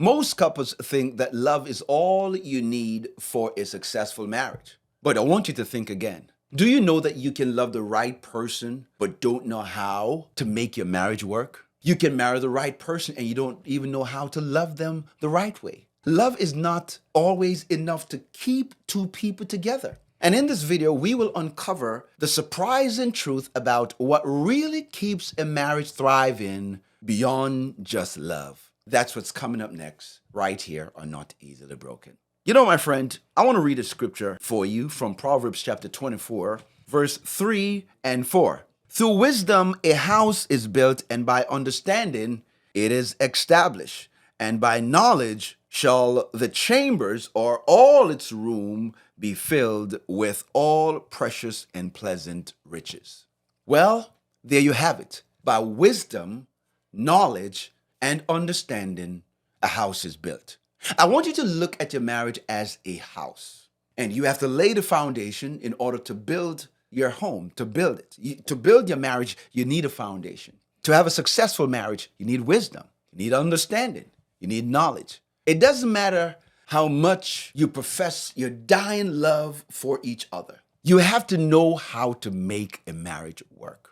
Most couples think that love is all you need for a successful marriage. But I want you to think again. Do you know that you can love the right person but don't know how to make your marriage work? You can marry the right person and you don't even know how to love them the right way. Love is not always enough to keep two people together. And in this video, we will uncover the surprising truth about what really keeps a marriage thriving beyond just love. That's what's coming up next, right here on Not Easily Broken. You know, my friend, I want to read a scripture for you from Proverbs chapter 24, verse 3 and 4. Through wisdom, a house is built, and by understanding, it is established. And by knowledge shall the chambers or all its room be filled with all precious and pleasant riches. Well, there you have it. By wisdom, knowledge, and understanding, a house is built. I want you to look at your marriage as a house. And you have to lay the foundation in order to build your home, to build it. To build your marriage, you need a foundation. To have a successful marriage, you need wisdom. You need understanding. You need knowledge. It doesn't matter how much you profess your dying love for each other. You have to know how to make a marriage work.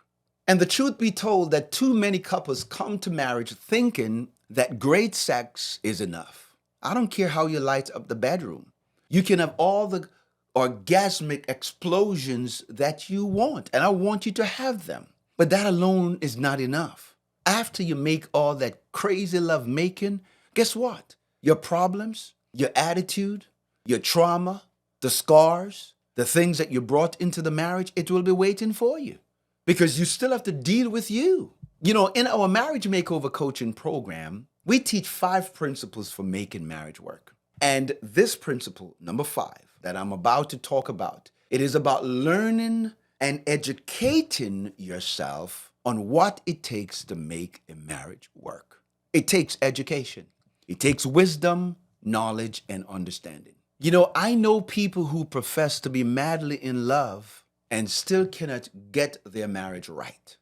And the truth be told that too many couples come to marriage thinking that great sex is enough. I don't care how you light up the bedroom. You can have all the orgasmic explosions that you want, and I want you to have them. But that alone is not enough. After you make all that crazy love making, guess what? Your problems, your attitude, your trauma, the scars, the things that you brought into the marriage, it will be waiting for you because you still have to deal with you. You know, in our Marriage Makeover Coaching Program, we teach 5 principles for making marriage work. And this principle, number 5, that I'm about to talk about, it is about learning and educating yourself on what it takes to make a marriage work. It takes education. It takes wisdom, knowledge, and understanding. You know, I know people who profess to be madly in love and still cannot get their marriage right.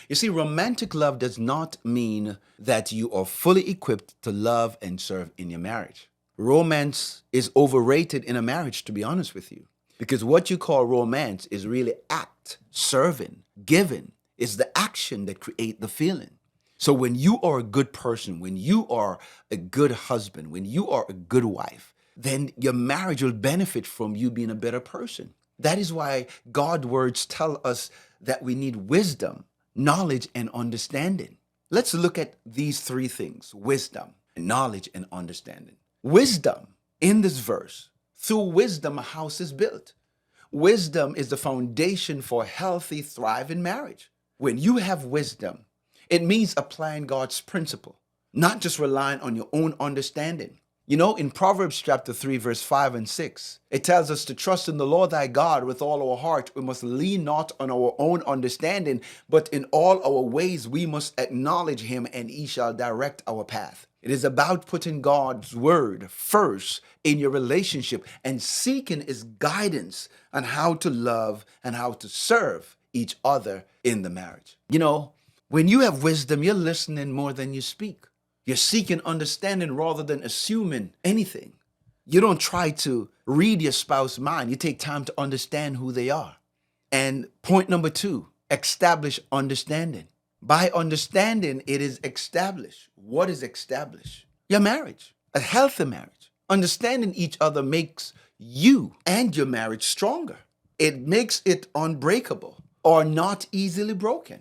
You see, romantic love does not mean that you are fully equipped to love and serve in your marriage. Romance is overrated in a marriage, to be honest with you, because what you call romance is really act, serving, giving. It's the action that create the feeling. So when you are a good person, when you are a good husband, when you are a good wife, then your marriage will benefit from you being a better person. That is why God's words tell us that we need wisdom, knowledge, and understanding. Let's look at these 3 things: wisdom, knowledge, and understanding. Wisdom, in this verse, through wisdom, a house is built. Wisdom is the foundation for a healthy, thriving marriage. When you have wisdom, it means applying God's principle, not just relying on your own understanding. You know, in Proverbs chapter 3, verse 5 and 6, it tells us to trust in the Lord thy God with all our heart. We must lean not on our own understanding, but in all our ways we must acknowledge him, and he shall direct our path. It is about putting God's word first in your relationship and seeking his guidance on how to love and how to serve each other in the marriage. You know, when you have wisdom, you're listening more than you speak. You're seeking understanding rather than assuming anything. You don't try to read your spouse's mind. You take time to understand who they are. And point number 2, establish understanding. By understanding, it is established. What is established? Your marriage, a healthy marriage. Understanding each other makes you and your marriage stronger. It makes it unbreakable or not easily broken.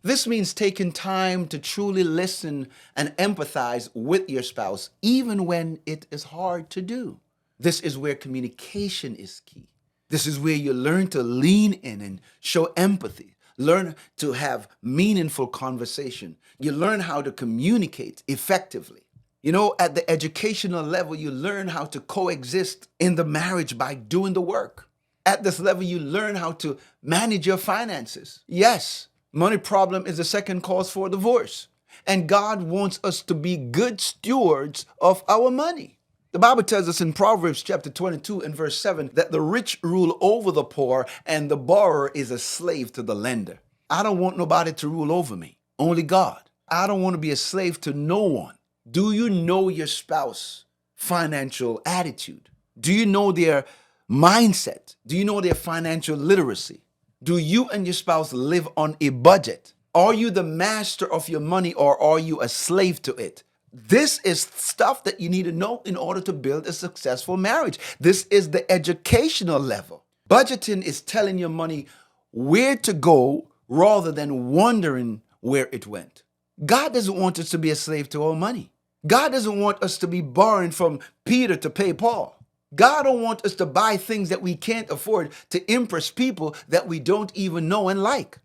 This means taking time to truly listen and empathize with your spouse, even when it is hard to do. This is where communication is key. This is where you learn to lean in and show empathy, learn to have meaningful conversation. You learn how to communicate effectively. You know, at the educational level, you learn how to coexist in the marriage by doing the work. At this level, you learn how to manage your finances. Yes. Money problem is the second cause for divorce. And God wants us to be good stewards of our money. The Bible tells us in Proverbs chapter 22 and verse 7 that the rich rule over the poor and the borrower is a slave to the lender. I don't want nobody to rule over me, only God. I don't want to be a slave to no one. Do you know your spouse financial attitude? Do you know their mindset? Do you know their financial literacy? Do you and your spouse live on a budget? Are you the master of your money or are you a slave to it? This is stuff that you need to know in order to build a successful marriage. This is the educational level. Budgeting is telling your money where to go rather than wondering where it went. God doesn't want us to be a slave to our money. God doesn't want us to be borrowing from Peter to pay Paul. God don't want us to buy things that we can't afford to impress people that we don't even know and like.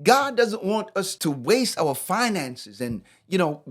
God doesn't want us to waste our finances. And,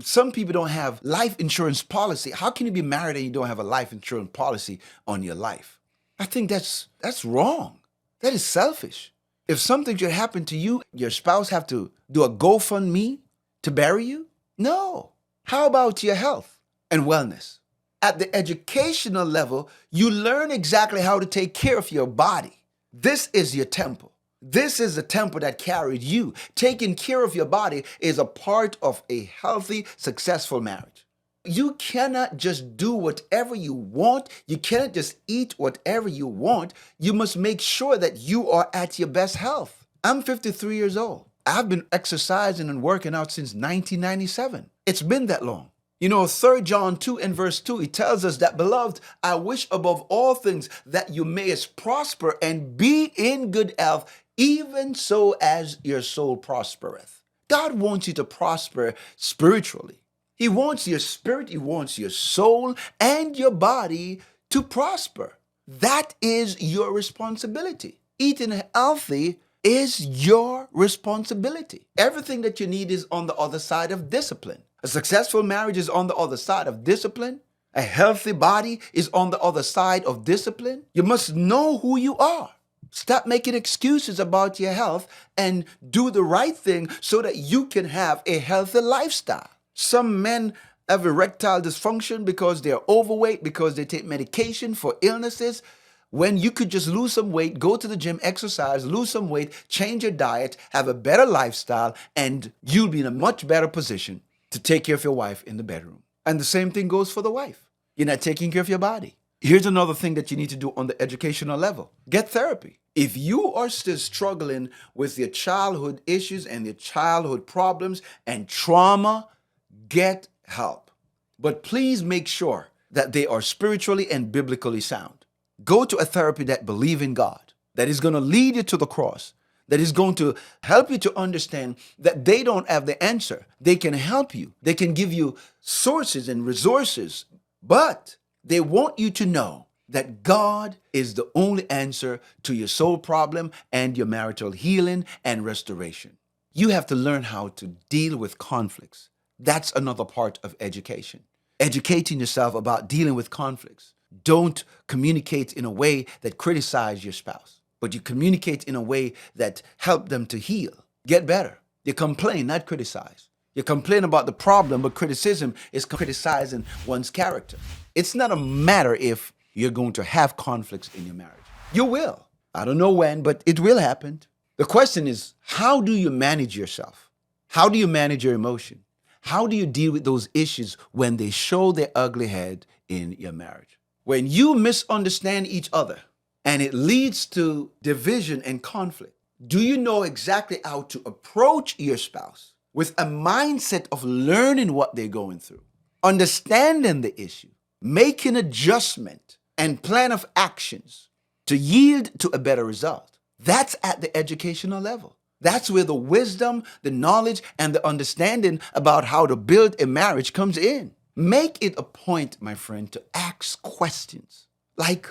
some people don't have life insurance policy. How can you be married and you don't have a life insurance policy on your life? I think that's wrong. That is selfish. If something should happen to you, your spouse have to do a GoFundMe to bury you? No. How about your health and wellness? At the educational level, you learn exactly how to take care of your body. This is your temple. This is the temple that carried you. Taking care of your body is a part of a healthy, successful marriage. You cannot just do whatever you want. You cannot just eat whatever you want. You must make sure that you are at your best health. I'm 53 years old. I've been exercising and working out since 1997. It's been that long. 3 John 2 and verse 2, it tells us that, beloved, I wish above all things that you mayest prosper and be in good health, even so as your soul prospereth. God wants you to prosper spiritually. He wants your spirit, he wants your soul and your body to prosper. That is your responsibility. Eating healthy is your responsibility. Everything that you need is on the other side of discipline. A successful marriage is on the other side of discipline. A healthy body is on the other side of discipline. You must know who you are. Stop making excuses about your health and do the right thing so that you can have a healthy lifestyle. Some men have erectile dysfunction because they're overweight, because they take medication for illnesses, when you could just lose some weight, go to the gym, exercise, lose some weight, change your diet, have a better lifestyle, and you'll be in a much better position to take care of your wife in the bedroom. And the same thing goes for the wife. You're not taking care of your body. Here's another thing that you need to do on the educational level. Get therapy. If you are still struggling with your childhood issues and your childhood problems and trauma, get help. But please make sure that they are spiritually and biblically sound. Go to a therapy that believes in God, that is going to lead you to the cross, that is going to help you to understand that they don't have the answer. They can help you. They can give you sources and resources, but they want you to know that God is the only answer to your soul problem and your marital healing and restoration. You have to learn how to deal with conflicts. That's another part of education. Educating yourself about dealing with conflicts. Don't communicate in a way that criticizes your spouse, but you communicate in a way that help them to heal, get better. You complain, not criticize. You complain about the problem, but criticism is criticizing one's character. It's not a matter if you're going to have conflicts in your marriage. You will. I don't know when, but it will happen. The question is, how do you manage yourself? How do you manage your emotion? How do you deal with those issues when they show their ugly head in your marriage? When you misunderstand each other and it leads to division and conflict, do you know exactly how to approach your spouse with a mindset of learning what they're going through, understanding the issue, making adjustment and plan of actions to yield to a better result? That's at the educational level. That's where the wisdom, the knowledge, and the understanding about how to build a marriage comes in. Make it a point, my friend, to ask questions like,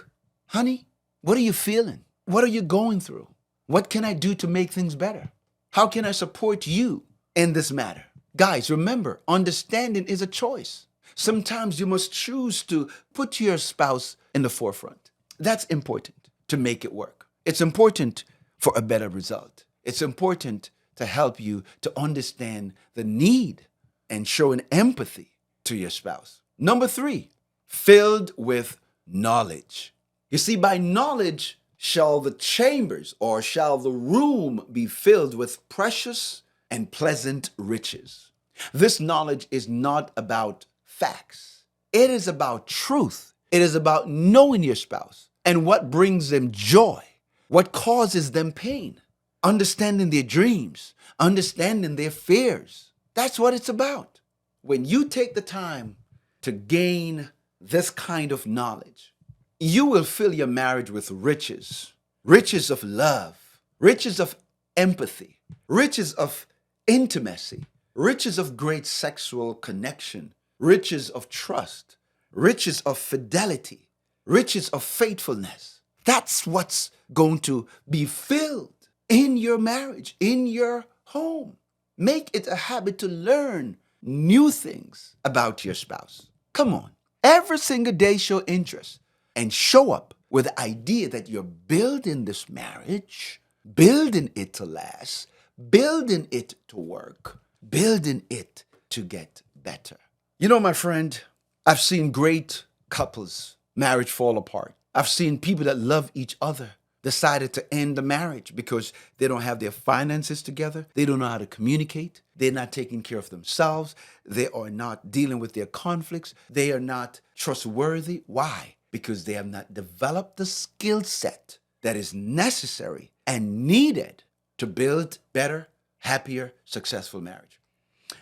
honey, what are you feeling? What are you going through? What can I do to make things better? How can I support you in this matter? Guys, remember, understanding is a choice. Sometimes you must choose to put your spouse in the forefront. That's important to make it work. It's important for a better result. It's important to help you to understand the need and show an empathy to your spouse. Number 3, filled with knowledge. You see, by knowledge shall the chambers or shall the room be filled with precious and pleasant riches. This knowledge is not about facts. It is about truth. It is about knowing your spouse and what brings them joy, what causes them pain, understanding their dreams, understanding their fears. That's what it's about. When you take the time to gain this kind of knowledge, you will fill your marriage with riches, riches of love, riches of empathy, riches of intimacy, riches of great sexual connection, riches of trust, riches of fidelity, riches of faithfulness. That's what's going to be filled in your marriage, in your home. Make it a habit to learn new things about your spouse. Come on. Every single day, show interest and show up with the idea that you're building this marriage, building it to last, building it to work, building it to get better. You know, my friend, I've seen great couples, marriage fall apart. I've seen people that love each other decided to end the marriage because they don't have their finances together. They don't know how to communicate. They're not taking care of themselves. They are not dealing with their conflicts. They are not trustworthy. Why? Because they have not developed the skill set that is necessary and needed to build better, happier, successful marriage.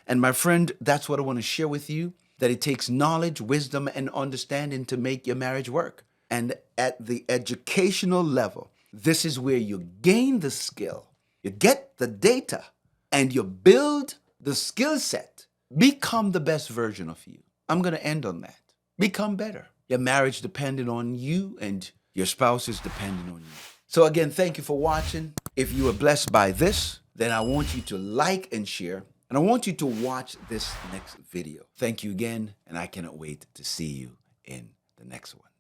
And my friend, that's what I want to share with you, that it takes knowledge, wisdom, and understanding to make your marriage work. And at the educational level, this is where you gain the skill, you get the data, and you build the skill set. Become the best version of you. I'm going to end on that. Become better. Your marriage depending on you, and your spouse is depending on you. So again, thank you for watching. If you were blessed by this, then I want you to like and share. And I want you to watch this next video. Thank you again, and I cannot wait to see you in the next one.